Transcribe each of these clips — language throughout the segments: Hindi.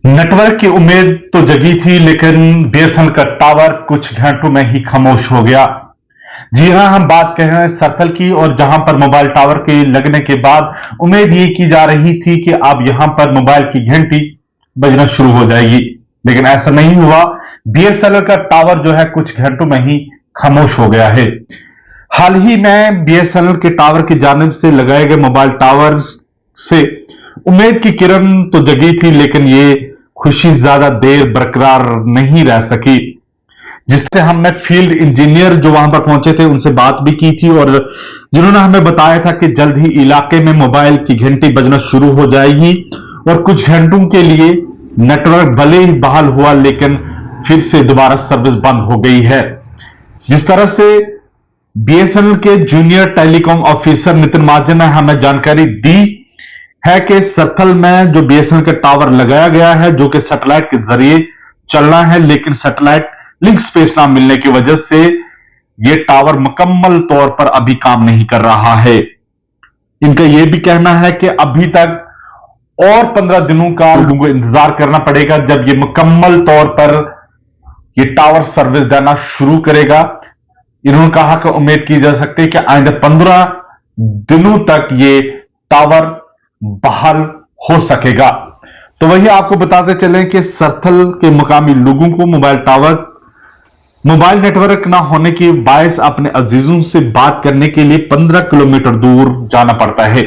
नेटवर्क की उम्मीद तो जगी थी, लेकिन बीएसएनएल का टावर कुछ घंटों में ही खामोश हो गया। जी हां, हम बात कर रहे हैं सरथल की, और जहां पर मोबाइल टावर के लगने के बाद उम्मीद ये की जा रही थी कि अब यहां पर मोबाइल की घंटी बजना शुरू हो जाएगी, लेकिन ऐसा नहीं हुआ। बीएसएनएल का टावर जो है कुछ घंटों में ही खामोश हो गया है। हाल ही में बीएसएनएल के टावर की जानिब से लगाए गए मोबाइल टावर से उम्मीद की किरण तो जगी थी, लेकिन ये खुशी ज्यादा देर बरकरार नहीं रह सकी। जिससे हमने फील्ड इंजीनियर जो वहां पर पहुंचे थे उनसे बात भी की थी, और जिन्होंने हमें बताया था कि जल्द ही इलाके में मोबाइल की घंटी बजना शुरू हो जाएगी, और कुछ घंटों के लिए नेटवर्क भले ही बहाल हुआ, लेकिन फिर से दोबारा सर्विस बंद हो गई है। जिस तरह से बीएसएनएल के जूनियर टेलीकॉम ऑफिसर नितिन महाजन ने हमें जानकारी दी है कि सरथल में जो बीएसएनएल का टावर लगाया गया है, जो कि सैटेलाइट के जरिए चलना है, लेकिन सैटेलाइट लिंक स्पेस ना मिलने की वजह से यह टावर मुकम्मल तौर पर अभी काम नहीं कर रहा है। इनका यह भी कहना है कि अभी तक और 15 दिनों का लोगों को इंतजार करना पड़ेगा, जब यह मुकम्मल तौर पर यह टावर सर्विस देना शुरू करेगा। इन्होंने कहा कि उम्मीद की जा सकती है कि आइंदा 15 दिनों तक यह टावर बहाल हो सकेगा। तो वही आपको बताते चलें कि सरथल के मुकामी लोगों को मोबाइल नेटवर्क ना होने की बायस अपने अजीजों से बात करने के लिए 15 किलोमीटर दूर जाना पड़ता है।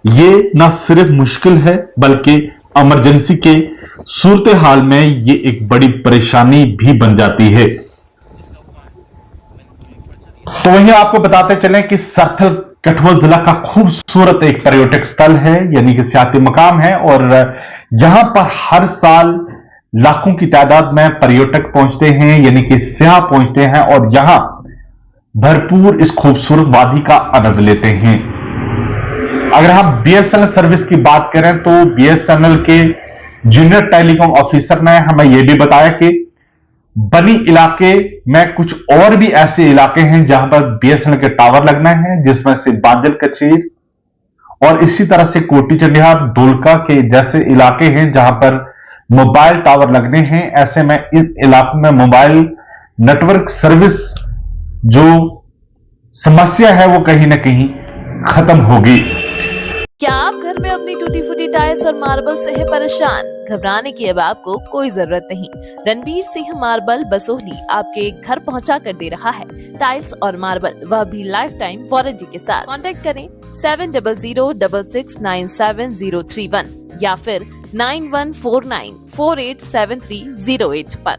यह ना सिर्फ मुश्किल है, बल्कि इमरजेंसी के सूरत हाल में यह एक बड़ी परेशानी भी बन जाती है। तो वहीं आपको बताते चलें कि सरथल कठुआ जिला का खूबसूरत एक पर्यटक स्थल है, यानी कि सियाती मकाम है, और यहां पर हर साल लाखों की तादाद में पर्यटक पहुंचते हैं, यानी कि सियाह पहुंचते हैं, और यहां भरपूर इस खूबसूरत वादी का आनंद लेते हैं। अगर हम बीएसएनएल सर्विस की बात करें तो बीएसएनएल के जूनियर टेलीकॉम ऑफिसर ने हमें यह भी बताया कि बनी इलाके में कुछ और भी ऐसे इलाके हैं जहां पर बीएसएनएल के टावर लगना है, जिसमें से बादल कचीर और इसी तरह से कोटी चंडिहार दोलका के जैसे इलाके हैं जहां पर मोबाइल टावर लगने हैं। ऐसे में इस इलाके में मोबाइल नेटवर्क सर्विस जो समस्या है वो कहीं ना कहीं खत्म होगी। क्या आप घर में अपनी टूटी फूटी टाइल्स और मार्बल से है परेशान? घबराने की अब आपको कोई जरूरत नहीं। रणबीर सिंह मार्बल बसोहली आपके घर पहुंचा कर दे रहा है टाइल्स और मार्बल, वह भी लाइफ टाइम वारंटी के साथ। कांटेक्ट करें 7006697031 या फिर 9149487308 पर।